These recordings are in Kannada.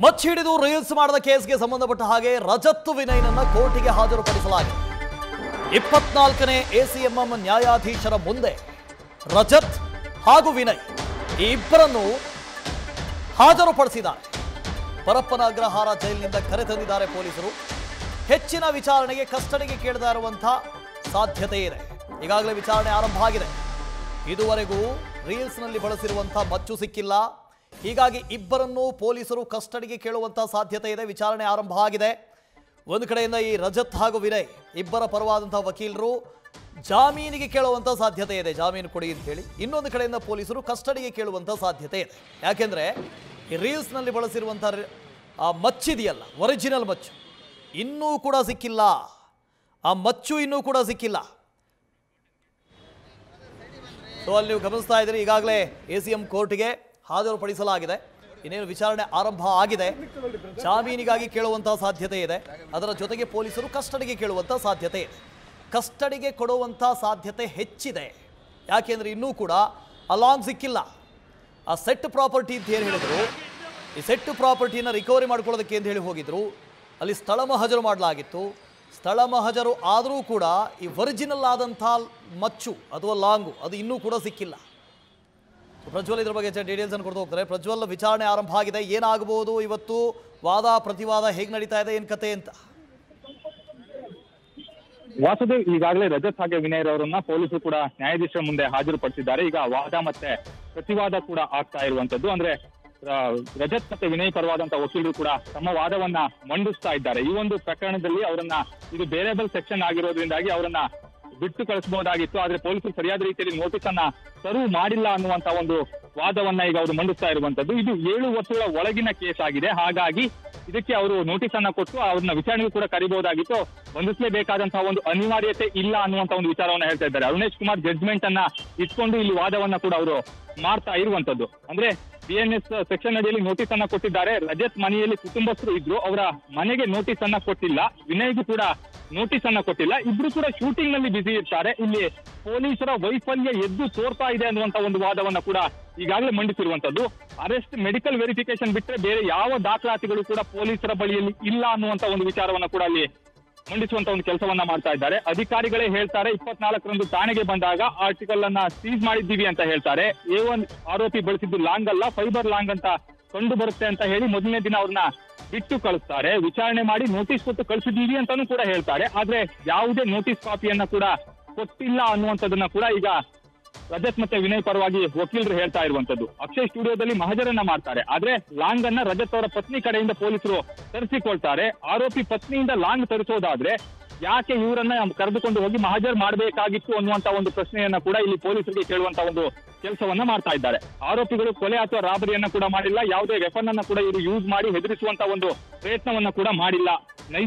ಮಚ್ಚ ಹಿಡಿದು ರೀಲ್ಸ್ ಮಾಡಿದ ಕೇಸ್ಗೆ ಸಂಬಂಧಪಟ್ಟ ಹಾಗೆ ರಜತ್ ವಿನಯ್ನನ್ನ ಕೋರ್ಟಿಗೆ ಹಾಜರುಪಡಿಸಲಾಗಿದೆ. 24ನೇ ಎಸಿಎಂಎಂ ನ್ಯಾಯಾಧೀಶರ ಮುಂದೆ ರಜತ್ ಹಾಗೂ ವಿನಯ್ ಈ ಇಬ್ಬರನ್ನು ಹಾಜರುಪಡಿಸಿದ್ದಾರೆ. ಪರಪ್ಪನ ಅಗ್ರಹಾರ ಜೈಲಿನಿಂದ ಕರೆತಂದಿದ್ದಾರೆ ಪೊಲೀಸರು. ಹೆಚ್ಚಿನ ವಿಚಾರಣೆಗೆ ಕಸ್ಟಡಿಗೆ ಕೇಳದ ಇರುವಂತಹ ಸಾಧ್ಯತೆ ಇದೆ. ಈಗಾಗಲೇ ವಿಚಾರಣೆ ಆರಂಭ ಆಗಿದೆ. ಇದುವರೆಗೂ ರೀಲ್ಸ್ನಲ್ಲಿ ಬಳಸಿರುವಂತಹ ಮಚ್ಚು ಸಿಕ್ಕಿಲ್ಲ. ಹೀಗಾಗಿ ಇಬ್ಬರನ್ನು ಪೊಲೀಸರು ಕಸ್ಟಡಿಗೆ ಕೇಳುವಂತಹ ಸಾಧ್ಯತೆ ಇದೆ. ವಿಚಾರಣೆ ಆರಂಭ ಆಗಿದೆ. ಒಂದು ಕಡೆಯಿಂದ ಈ ರಜತ್ ಹಾಗೂ ವಿನಯ್ ಇಬ್ಬರ ಪರವಾದಂತಹ ವಕೀಲರು ಜಾಮೀನಿಗೆ ಕೇಳುವಂತಹ ಸಾಧ್ಯತೆ ಇದೆ, ಜಾಮೀನು ಕೊಡಿ ಅಂತ ಹೇಳಿ. ಇನ್ನೊಂದು ಕಡೆಯಿಂದ ಪೊಲೀಸರು ಕಸ್ಟಡಿಗೆ ಕೇಳುವಂತಹ ಸಾಧ್ಯತೆ ಇದೆ. ಯಾಕೆಂದ್ರೆ ಈ ರೀಲ್ಸ್ನಲ್ಲಿ ಬಳಸಿರುವಂತಹ ಆ ಮಚ್ಚಿದೆಯಲ್ಲ, ಒರಿಜಿನಲ್ ಮಚ್ಚು ಇನ್ನೂ ಕೂಡ ಸಿಕ್ಕಿಲ್ಲ. ಆ ಮಚ್ಚು ಇನ್ನೂ ಕೂಡ ಸಿಕ್ಕಿಲ್ಲ. ಸೊ ಅಲ್ಲಿ ನೀವು ಗಮನಿಸ್ತಾ ಇದ್ದೀರಿ, ಈಗಾಗಲೇ ಎಸಿಎಂ ಕೋರ್ಟ್ಗೆ ಹಾಜರುಪಡಿಸಲಾಗಿದೆ. ಇನ್ನೇನು ವಿಚಾರಣೆ ಆರಂಭ ಆಗಿದೆ. ಜಾಮೀನಿಗಾಗಿ ಕೇಳುವಂತಹ ಸಾಧ್ಯತೆ ಇದೆ. ಅದರ ಜೊತೆಗೆ ಪೊಲೀಸರು ಕಸ್ಟಡಿಗೆ ಕೇಳುವಂತಹ ಸಾಧ್ಯತೆ ಇದೆ. ಕಸ್ಟಡಿಗೆ ಕೊಡುವಂತಹ ಸಾಧ್ಯತೆ ಹೆಚ್ಚಿದೆ. ಯಾಕೆಂದರೆ ಇನ್ನೂ ಕೂಡ ಆ ಲಾಂಗ್ ಸಿಕ್ಕಿಲ್ಲ. ಆ ಸೆಟ್ ಪ್ರಾಪರ್ಟಿ ಅಂತ ಏನು ಹೇಳಿದ್ರು, ಈ ಸೆಟ್ ಪ್ರಾಪರ್ಟಿನ ರಿಕವರಿ ಮಾಡ್ಕೊಳ್ಳೋದಕ್ಕೆ ಅಂತ ಹೇಳಿ ಹೋಗಿದ್ರು. ಅಲ್ಲಿ ಸ್ಥಳ ಮಹಜರು ಮಾಡಲಾಗಿತ್ತು. ಸ್ಥಳ ಮಹಜರು ಆದರೂ ಕೂಡ ಈ ಒರಿಜಿನಲ್ ಆದಂಥ ಮಚ್ಚು ಅಥವಾ ಲಾಂಗು ಅದು ಇನ್ನೂ ಕೂಡ ಸಿಕ್ಕಿಲ್ಲ. ಪ್ರಜ್ವಲ್ ಇದ್ರ ಬಗ್ಗೆ ಡೀಟೇಲ್ಸ್ ಅನ್ನು ಕೊಡ್ತಾ ಹೋಗ್ತಾರೆ. ಪ್ರಜ್ವಲ್, ವಿಚಾರಣೆ ಆರಂಭ ಆಗಿದೆ. ಏನಾಗಬಹುದು ಇವತ್ತು? ವಾದ ಪ್ರತಿವಾದ ಹೇಗೆ ನಡೀತಾ ಇದೆ, ಏನು ಕತೆ ಅಂತ? ವಾಸುದೇವ್, ಈಗಾಗಲೇ ರಜತ್ ಹಾಗೆ ವಿನಯ್ ಅವರನ್ನ ಪೊಲೀಸರು ಕೂಡ ನ್ಯಾಯಾಧೀಶರ ಮುಂದೆ ಹಾಜರುಪಡಿಸಿದ್ದಾರೆ. ಈಗ ವಾದ ಮತ್ತೆ ಪ್ರತಿವಾದ ಕೂಡ ಆಗ್ತಾ ಇರುವಂತದ್ದು. ಅಂದ್ರೆ ರಜತ್ ಮತ್ತೆ ವಿನಯ್ ಪರವಾದಂತಹ ವಕೀಲರು ಕೂಡ ತಮ್ಮ ವಾದವನ್ನ ಮಂಡಿಸ್ತಾ ಇದ್ದಾರೆ. ಈ ಒಂದು ಪ್ರಕರಣದಲ್ಲಿ ಅವರನ್ನ ಇದು ಬೇರೇಬಲ್ ಸೆಕ್ಷನ್ ಆಗಿರೋದ್ರಿಂದಾಗಿ ಅವರನ್ನ ಬಿಟ್ಟು ಕಳಿಸಬಹುದಾಗಿತ್ತು. ಆದ್ರೆ ಪೊಲೀಸರು ಸರಿಯಾದ ರೀತಿಯಲ್ಲಿ ನೋಟಿಸ್ ಅನ್ನ ಸರ್ವ್ ಮಾಡಿಲ್ಲ ಅನ್ನುವಂತ ಒಂದು ವಾದವನ್ನ ಈಗ ಅವರು ಮಂಡಿಸ್ತಾ ಇರುವಂತದ್ದು. ಇದು 7 ವರ್ಷಗಳ ಒಳಗಿನ ಕೇಸ್ ಆಗಿದೆ. ಹಾಗಾಗಿ ಇದಕ್ಕೆ ಅವರು ನೋಟಿಸ್ ಅನ್ನ ಕೊಟ್ಟು ಅವ್ರನ್ನ ವಿಚಾರಣೆಗೂ ಕೂಡ ಕರಿಬಹುದಾಗಿತ್ತು. ಬಂಧಿಸಲೇಬೇಕಾದಂತಹ ಒಂದು ಅನಿವಾರ್ಯತೆ ಇಲ್ಲ ಅನ್ನುವಂತ ಒಂದು ವಿಚಾರವನ್ನ ಹೇಳ್ತಾ ಇದ್ದಾರೆ. ಅರುಣೇಶ್ ಕುಮಾರ್ ಜಡ್ಜ್ಮೆಂಟ್ ಅನ್ನ ಇಟ್ಕೊಂಡು ಇಲ್ಲಿ ವಾದವನ್ನ ಕೂಡ ಅವರು ಮಾಡ್ತಾ ಇರುವಂತದ್ದು. ಅಂದ್ರೆ BNS ಸೆಕ್ಷನ್ ಅಡಿಯಲ್ಲಿ ನೋಟಿಸ್ ಅನ್ನ ಕೊಟ್ಟಿದ್ದಾರೆ. ರಜತ್ ಮನೆಯಲ್ಲಿ ಕುಟುಂಬಸ್ಥರು ಇದ್ರು, ಅವರ ಮನೆಗೆ ನೋಟಿಸ್ ಅನ್ನ ಕೊಟ್ಟಿಲ್ಲ. ವಿನಯ್ಗೂ ಕೂಡ ನೋಟಿಸ್ ಅನ್ನ ಕೊಟ್ಟಿಲ್ಲ. ಇಬ್ರು ಕೂಡ ಶೂಟಿಂಗ್ ನಲ್ಲಿ ಬಿಸಿ ಇರ್ತಾರೆ. ಇಲ್ಲಿ ಪೊಲೀಸರ ವೈಫಲ್ಯ ಎದ್ದು ತೋರ್ತಾ ಇದೆ ಅನ್ನುವಂತ ಒಂದು ವಾದವನ್ನ ಕೂಡ ಈಗಾಗಲೇ ಮಂಡಿಸಿರುವಂತದ್ದು. ಅರೆಸ್ಟ್ ಮೆಡಿಕಲ್ ವೆರಿಫಿಕೇಶನ್ ಬಿಟ್ಟರೆ ಬೇರೆ ಯಾವ ದಾಖಲಾತಿಗಳು ಕೂಡ ಪೊಲೀಸರ ಬಳಿಯಲ್ಲಿ ಇಲ್ಲ ಅನ್ನುವಂತ ಒಂದು ವಿಚಾರವನ್ನ ಕೂಡ ಅಲ್ಲಿ ಮಂಡಿಸುವಂತ ಒಂದು ಕೆಲಸವನ್ನ ಮಾಡ್ತಾ ಇದ್ದಾರೆ. ಅಧಿಕಾರಿಗಳೇ ಹೇಳ್ತಾರೆ 24ರಂದು ಠಾಣೆಗೆ ಬಂದಾಗ ಆರ್ಟಿಕಲ್ ಅನ್ನ ಸೀಸ್ ಮಾಡಿದ್ದೀವಿ ಅಂತ ಹೇಳ್ತಾರೆ. A1 ಆರೋಪಿ ಬಳಸಿದ್ದು ಲಾಂಗ್ ಅಲ್ಲ, ಫೈಬರ್ ಲಾಂಗ್ ಅಂತ ಕಂಡು ಬರುತ್ತೆ ಅಂತ ಹೇಳಿ ಮೊದಲನೇ ದಿನ ಅವ್ರನ್ನ ಬಿಟ್ಟು ಕಳಿಸ್ತಾರೆ. ವಿಚಾರಣೆ ಮಾಡಿ ನೋಟಿಸ್ ಕೊಟ್ಟು ಕಳಿಸಿದ್ದೀವಿ ಅಂತಾನೂ ಕೂಡ ಹೇಳ್ತಾರೆ. ಆದ್ರೆ ಯಾವುದೇ ನೋಟಿಸ್ ಕಾಪಿಯನ್ನ ಕೂಡ ಕೊಟ್ಟಿಲ್ಲ ಅನ್ನುವಂಥದ್ದನ್ನ ಕೂಡ ಈಗ ರಜತ್ ಮತ್ತೆ ವಿನಯ್ ಪರವಾಗಿ ವಕೀಲರು ಹೇಳ್ತಾ ಇರುವಂತದ್ದು. ಅಕ್ಷಯ್ ಸ್ಟುಡಿಯೋದಲ್ಲಿ ಮಹಜರನ್ನ ಮಾಡ್ತಾರೆ. ಆದ್ರೆ ಲಾಂಗ್ ಅನ್ನ ರಜತ್ ಅವರ ಪತ್ನಿ ಕಡೆಯಿಂದ ಪೊಲೀಸರು ತರಿಸಿಕೊಳ್ತಾರೆ. ಆರೋಪಿ ಪತ್ನಿಯಿಂದ ಲಾಂಗ್ ತರಿಸೋದಾದ್ರೆ ಯಾಕೆ ಇವರನ್ನ ಕರೆದುಕೊಂಡು ಹೋಗಿ ಮಹಜರ್ ಮಾಡಬೇಕಾಗಿತ್ತು ಅನ್ನುವಂತ ಒಂದು ಪ್ರಶ್ನೆಯನ್ನ ಕೂಡ ಇಲ್ಲಿ ಪೊಲೀಸರಿಗೆ ಕೇಳುವಂತ ಒಂದು ಕೆಲಸವನ್ನ ಮಾಡ್ತಾ ಇದ್ದಾರೆ. ಆರೋಪಿಗಳು ಕೊಲೆ ಅಥವಾ ರಾಬರಿಯನ್ನ ಕೂಡ ಮಾಡಿಲ್ಲ. ಯಾವುದೇ ವೆಪನ್ ಅನ್ನ ಕೂಡ ಇವರು ಯೂಸ್ ಮಾಡಿ ಹೆದರಿಸುವಂತ ಒಂದು ಪ್ರಯತ್ನವನ್ನ ಕೂಡ ಮಾಡಿಲ್ಲ.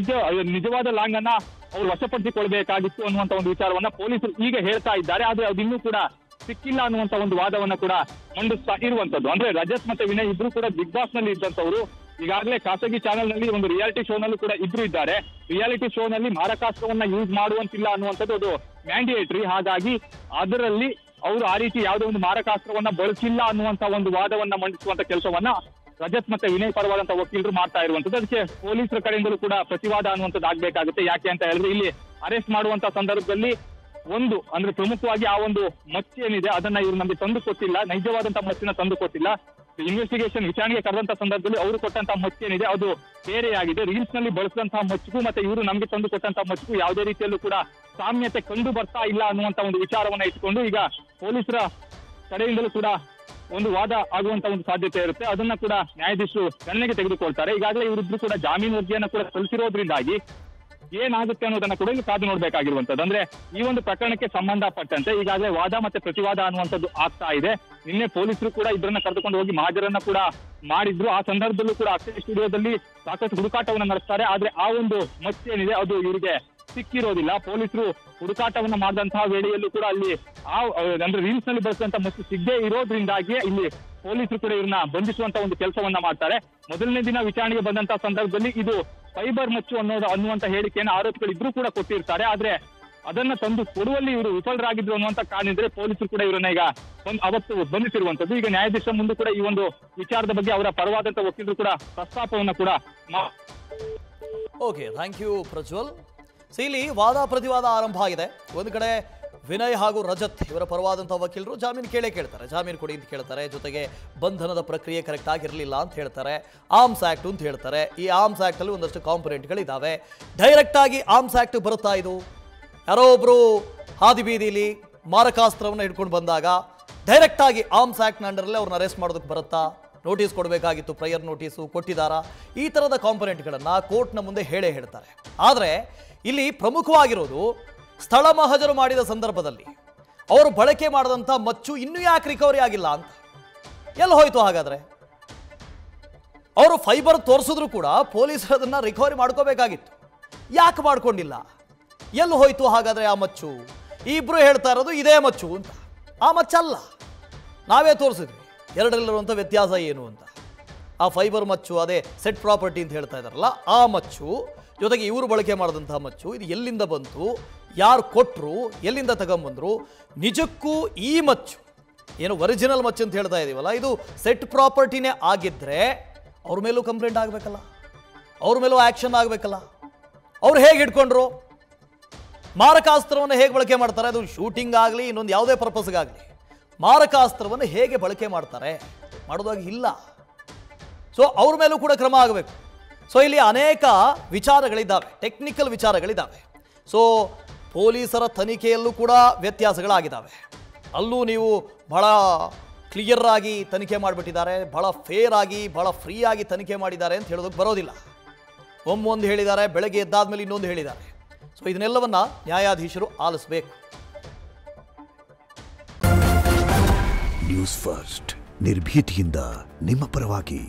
ನಿಜವಾದ ಲಾಂಗ್ ಅನ್ನ ಅವರು ವಶಪಡಿಸಿಕೊಳ್ಬೇಕಾಗಿತ್ತು ಅನ್ನುವಂತ ಒಂದು ವಿಚಾರವನ್ನ ಪೊಲೀಸರು ಈಗ ಹೇಳ್ತಾ ಇದ್ದಾರೆ. ಆದ್ರೆ ಅದಿನ್ನೂ ಕೂಡ ಸಿಕ್ಕಿಲ್ಲ ಅನ್ನುವಂತ ಒಂದು ವಾದವನ್ನ ಕೂಡ ಮಂಡಿಸ್ತಾ ಇರುವಂತದ್ದು. ಅಂದ್ರೆ ರಜತ್ ಮತ್ತೆ ವಿನಯ್ ಇಬ್ರು ಕೂಡ ಬಿಗ್ ಬಾಸ್ ನಲ್ಲಿ ಇದ್ದಂತವರು ಈಗಾಗಲೇ ಖಾಸಗಿ ಚಾನೆಲ್ ನಲ್ಲಿ ಒಂದು ರಿಯಾಲಿಟಿ ಶೋ ನಲ್ಲೂ ಕೂಡ ಇಬ್ರು ಇದ್ದಾರೆ. ರಿಯಾಲಿಟಿ ಶೋ ನಲ್ಲಿ ಮಾರಕಾಸ್ತ್ರವನ್ನ ಯೂಸ್ ಮಾಡುವಂತಿಲ್ಲ ಅನ್ನುವಂಥದ್ದು ಅದು ಮ್ಯಾಂಡೇಟರಿ. ಹಾಗಾಗಿ ಅದರಲ್ಲಿ ಅವರು ಆ ರೀತಿ ಯಾವುದೋ ಒಂದು ಮಾರಕಾಸ್ತ್ರವನ್ನ ಬಳಸಿಲ್ಲ ಅನ್ನುವಂತ ಒಂದು ವಾದವನ್ನ ಮಂಡಿಸುವಂತ ಕೆಲಸವನ್ನ ರಜತ್ ಮತ್ತೆ ವಿನಯ್ ಪರವಾದಂತ ವಕೀಲರು ಮಾಡ್ತಾ ಇರುವಂತದ್ದು. ಅದಕ್ಕೆ ಪೊಲೀಸರ ಕಡೆಯಿಂದಲೂ ಕೂಡ ಪ್ರತಿವಾದ ಅನ್ನುವಂಥದ್ದು ಆಗ್ಬೇಕಾಗುತ್ತೆ. ಯಾಕೆ ಅಂತ ಹೇಳಿದ್ರೆ ಇಲ್ಲಿ ಅರೆಸ್ಟ್ ಮಾಡುವಂತ ಸಂದರ್ಭದಲ್ಲಿ ಒಂದು ಅಂದ್ರೆ ಪ್ರಮುಖವಾಗಿ ಆ ಒಂದು ಮಚ್ಚು ಏನಿದೆ ಅದನ್ನ ಇವರು ನಮಗೆ ತಂದು ಕೊಟ್ಟಿಲ್ಲ. ನೈಜವಾದಂತಹ ಮಚ್ಚಿನ ತಂದು ಕೊಟ್ಟಿಲ್ಲ. ಇನ್ವೆಸ್ಟಿಗೇಷನ್ ವಿಚಾರಣೆಗೆ ಕರೆದಂತ ಸಂದರ್ಭದಲ್ಲಿ ಅವರು ಕೊಟ್ಟಂತಹ ಮಚ್ಚು ಏನಿದೆ ಅದು ಬೇರೆಯಾಗಿದೆ. ರೀಲ್ಸ್ ನಲ್ಲಿ ಬಳಸಿದಂತಹ ಮಚ್ಚಿಗೂ ಮತ್ತೆ ಇವರು ನಮಗೆ ತಂದು ಕೊಟ್ಟಂತಹ ಮಚ್ಚಿಗೂ ಯಾವುದೇ ರೀತಿಯಲ್ಲೂ ಕೂಡ ಸಾಮ್ಯತೆ ಕಂಡು ಬರ್ತಾ ಇಲ್ಲ ಅನ್ನುವಂತ ಒಂದು ವಿಚಾರವನ್ನ ಇಟ್ಕೊಂಡು ಈಗ ಪೊಲೀಸರ ಕಡೆಯಿಂದಲೂ ಕೂಡ ಒಂದು ವಾದ ಆಗುವಂತ ಒಂದು ಸಾಧ್ಯತೆ ಇರುತ್ತೆ. ಅದನ್ನ ಕೂಡ ನ್ಯಾಯಾಧೀಶರು ಗಣನೆಗೆ ತೆಗೆದುಕೊಳ್ತಾರೆ. ಈಗಾಗಲೇ ಇವರಿಬ್ರು ಕೂಡ ಜಾಮೀನು ಅರ್ಜಿಯನ್ನ ಕೂಡ ಸಲ್ಲಿಸಿರೋದ್ರಿಂದಾಗಿ ಏನಾಗುತ್ತೆ ಅನ್ನೋದನ್ನ ಕೂಡ ಇಲ್ಲಿ ಕಾದು ನೋಡ್ಬೇಕಾಗಿರುವಂತದ್ದು. ಅಂದ್ರೆ ಈ ಒಂದು ಪ್ರಕರಣಕ್ಕೆ ಸಂಬಂಧಪಟ್ಟಂತೆ ಈಗಾಗಲೇ ವಾದ ಮತ್ತೆ ಪ್ರತಿವಾದ ಅನ್ನುವಂಥದ್ದು ಆಗ್ತಾ ಇದೆ. ನಿನ್ನೆ ಪೊಲೀಸರು ಕೂಡ ಇಬ್ಬರನ್ನ ಕರೆದುಕೊಂಡು ಹೋಗಿ ಮಹಜರನ್ನ ಕೂಡ ಮಾಡಿದ್ರು. ಆ ಸಂದರ್ಭದಲ್ಲಿ ಕೂಡ ಅಕ್ಷಯ್ ಸ್ಟುಡಿಯೋದಲ್ಲಿ ಸಾಕಷ್ಟು ಹುಡುಕಾಟವನ್ನ ನಡೆಸ್ತಾರೆ. ಆದ್ರೆ ಆ ಒಂದು ಮಚ್ಚು ಏನಿದೆ ಅದು ಇವರಿಗೆ ಸಿಕ್ಕಿರೋದಿಲ್ಲ. ಪೊಲೀಸರು ಹುಡುಕಾಟವನ್ನ ಮಾಡಿದಂತಹ ವೇಳೆಯಲ್ಲೂ ಕೂಡ ಅಲ್ಲಿ ಅಂದ್ರೆ ರೀಲ್ಸ್ ನಲ್ಲಿ ಬಳಸಿದಂತ ಮಚ್ಚು ಸಿಗದೆ ಇರೋದ್ರಿಂದಾಗಿ ಇಲ್ಲಿ ಪೊಲೀಸರು ಕೂಡ ಇವ್ರನ್ನ ಬಂಧಿಸುವಂತ ಒಂದು ಕೆಲಸವನ್ನ ಮಾಡ್ತಾರೆ. ಮೊದಲನೇ ದಿನ ವಿಚಾರಣೆಗೆ ಬಂದಂತಹ ಸಂದರ್ಭದಲ್ಲಿ ಇದು ಫೈಬರ್ ಮಚ್ಚು ಅನ್ನುವಂತ ಹೇಳಿಕೆಯನ್ನು ಆರೋಪಿಗಳು ಇಬ್ರು ಕೂಡ ಕೊಟ್ಟಿರ್ತಾರೆ. ಆದ್ರೆ ಅದನ್ನ ತಂದು ಕೊಡುವಲ್ಲಿ ಇವರು ವಿಫಲರಾಗಿದ್ರು ಅನ್ನುವಂತ ಕಾರಣದಿಂದ ಪೊಲೀಸರು ಕೂಡ ಇವರನ್ನ ಈಗ ಅವತ್ತು ಬಂಧಿಸಿರುವಂತದ್ದು. ಈಗ ನ್ಯಾಯಾಧೀಶರ ಮುಂದೆ ಕೂಡ ಈ ಒಂದು ವಿಚಾರದ ಬಗ್ಗೆ ಅವರ ಪರವಾದಂತ ವಕೀಲರು ಕೂಡ ಪ್ರಸ್ತಾಪವನ್ನ ಕೂಡ ಓಕೆ, ಥ್ಯಾಂಕ್ ಯು ಪ್ರಜ್ವಲ್. ಇಲ್ಲಿ ವಾದ ಪ್ರತಿವಾದ ಆರಂಭ ಆಗಿದೆ. ಒಂದು ಕಡೆ ವಿನಯ್ ಹಾಗೂ ರಜತ್ ಇವರ ಪರವಾದಂಥ ವಕೀಲರು ಜಾಮೀನು ಕೇಳ್ತಾರೆ, ಜಾಮೀನು ಕೊಡಿ ಅಂತ ಕೇಳ್ತಾರೆ. ಜೊತೆಗೆ ಬಂಧನದ ಪ್ರಕ್ರಿಯೆ ಕರೆಕ್ಟ್ ಆಗಿರಲಿಲ್ಲ ಅಂತ ಹೇಳ್ತಾರೆ. ಆರ್ಮ್ಸ್ ಆ್ಯಕ್ಟ್ ಅಂತ ಹೇಳ್ತಾರೆ. ಈ ಆರ್ಮ್ಸ್ ಆ್ಯಕ್ಟಲ್ಲಿ ಒಂದಷ್ಟು ಕಾಂಪೊನೆಂಟ್ಗಳಿದ್ದಾವೆ. ಡೈರೆಕ್ಟ್ ಆಗಿ ಆರ್ಮ್ಸ್ ಆ್ಯಕ್ಟ್ ಬರುತ್ತಾ ಇದು? ಯಾರೋ ಒಬ್ಬರು ಹಾದಿ ಬೀದಿಲಿ ಮಾರಕಾಸ್ತ್ರವನ್ನು ಹಿಡ್ಕೊಂಡು ಬಂದಾಗ ಡೈರೆಕ್ಟ್ ಆಗಿ ಆರ್ಮ್ಸ್ ಆ್ಯಕ್ಟ್ನ ಅಂಡರಲ್ಲೇ ಅವ್ರನ್ನ ಅರೆಸ್ಟ್ ಮಾಡೋದಕ್ಕೆ ಬರುತ್ತಾ? ನೋಟಿಸ್ ಕೊಡಬೇಕಾಗಿತ್ತು, ಪ್ರಯರ್ ನೋಟಿಸು ಕೊಟ್ಟಿದ್ದಾರಾ? ಈ ಥರದ ಕಾಂಪೊನೆಂಟ್ಗಳನ್ನು ಕೋರ್ಟ್ನ ಮುಂದೆ ಹೇಳ್ತಾರೆ. ಆದರೆ ಇಲ್ಲಿ ಪ್ರಮುಖವಾಗಿರೋದು ಸ್ಥಳ ಮಹಜರು ಮಾಡಿದ ಸಂದರ್ಭದಲ್ಲಿ ಅವರು ಬಳಕೆ ಮಾಡಿದಂಥ ಮಚ್ಚು ಇನ್ನೂ ಯಾಕೆ ರಿಕವರಿ ಆಗಿಲ್ಲ ಅಂತ. ಎಲ್ಲಿ ಹೋಯ್ತು ಹಾಗಾದರೆ? ಅವರು ಫೈಬರ್ ತೋರಿಸಿದ್ರು ಕೂಡ ಪೊಲೀಸರು ಅದನ್ನು ರಿಕವರಿ ಮಾಡ್ಕೋಬೇಕಾಗಿತ್ತು. ಯಾಕೆ ಮಾಡ್ಕೊಂಡಿಲ್ಲ? ಎಲ್ಲಿ ಹೋಯ್ತು ಹಾಗಾದರೆ ಆ ಮಚ್ಚು? ಇಬ್ಬರು ಹೇಳ್ತಾ ಇರೋದು ಇದೇ ಮಚ್ಚು ಅಂತ. ಆ ಮಚ್ಚಲ್ಲ, ನಾವೇ ತೋರಿಸಿದ್ವಿ. ಎರಡರಲ್ಲಿರುವಂಥ ವ್ಯತ್ಯಾಸ ಏನು ಅಂತ. ಆ ಫೈಬರ್ ಮಚ್ಚು, ಅದೇ ಸೆಟ್ ಪ್ರಾಪರ್ಟಿ ಅಂತ ಹೇಳ್ತಾ ಇದ್ದಾರಲ್ಲ, ಆ ಮಚ್ಚು ಜೊತೆಗೆ ಇವರು ಬಳಕೆ ಮಾಡಿದಂಥ ಮಚ್ಚು, ಇದು ಎಲ್ಲಿಂದ ಬಂತು, ಯಾರು ಕೊಟ್ಟರು, ಎಲ್ಲಿಂದ ತಗೊಂಬಂದರು? ನಿಜಕ್ಕೂ ಈ ಮಚ್ಚು ಏನು ಒರಿಜಿನಲ್ ಮಚ್ಚು ಅಂತ ಹೇಳ್ತಾ ಇದ್ದೀವಲ್ಲ, ಇದು ಸೆಟ್ ಪ್ರಾಪರ್ಟಿನೇ ಆಗಿದ್ದರೆ ಅವ್ರ ಮೇಲೂ ಕಂಪ್ಲೇಂಟ್ ಆಗಬೇಕಲ್ಲ, ಅವ್ರ ಮೇಲೂ ಆ್ಯಕ್ಷನ್ ಆಗಬೇಕಲ್ಲ. ಅವ್ರು ಹೇಗೆ ಹಿಡ್ಕೊಂಡ್ರು? ಮಾರಕಾಸ್ತ್ರವನ್ನು ಹೇಗೆ ಬಳಕೆ ಮಾಡ್ತಾರೆ? ಅದು ಶೂಟಿಂಗ್ ಆಗಲಿ ಇನ್ನೊಂದು ಯಾವುದೇ ಪರ್ಪಸ್ಗಾಗಲಿ ಮಾರಕಾಸ್ತ್ರವನ್ನು ಹೇಗೆ ಬಳಕೆ ಮಾಡ್ತಾರೆ? ಮಾಡೋದಾಗ ಇಲ್ಲ. ಸೊ ಅವ್ರ ಮೇಲೂ ಕೂಡ ಕ್ರಮ ಆಗಬೇಕು. ಸೊ ಇಲ್ಲಿ ಅನೇಕ ವಿಚಾರಗಳಿದ್ದಾವೆ, ಟೆಕ್ನಿಕಲ್ ವಿಚಾರಗಳಿದ್ದಾವೆ. ಸೊ ಪೊಲೀಸರ ತನಿಖೆಯಲ್ಲೂ ಕೂಡ ವ್ಯತ್ಯಾಸಗಳಾಗಿದ್ದಾವೆ. ಅಲ್ಲೂ ನೀವು ಬಹಳ ಕ್ಲಿಯರ್ ಆಗಿ ತನಿಖೆ ಮಾಡಿಬಿಟ್ಟಿದ್ದಾರೆ, ಬಹಳ ಫೇರ್ ಆಗಿ ಬಹಳ ಫ್ರೀ ಆಗಿ ತನಿಖೆ ಮಾಡಿದ್ದಾರೆ ಅಂತ ಹೇಳೋದಕ್ಕೆ ಬರೋದಿಲ್ಲ. ಒಮ್ಮೊಂದು ಹೇಳಿದ್ದಾರೆ, ಬೆಳಗ್ಗೆ ಎದ್ದಾದ್ಮೇಲೆ ಇನ್ನೊಂದು ಹೇಳಿದ್ದಾರೆ. ಸೊ ಇದನ್ನೆಲ್ಲವನ್ನ ನ್ಯಾಯಾಧೀಶರು ಆಲಿಸಬೇಕು. ನ್ಯೂಸ್ ಫಸ್ಟ್, ನಿರ್ಭೀತಿಯಿಂದ ನಿಮ್ಮ ಪರವಾಗಿ.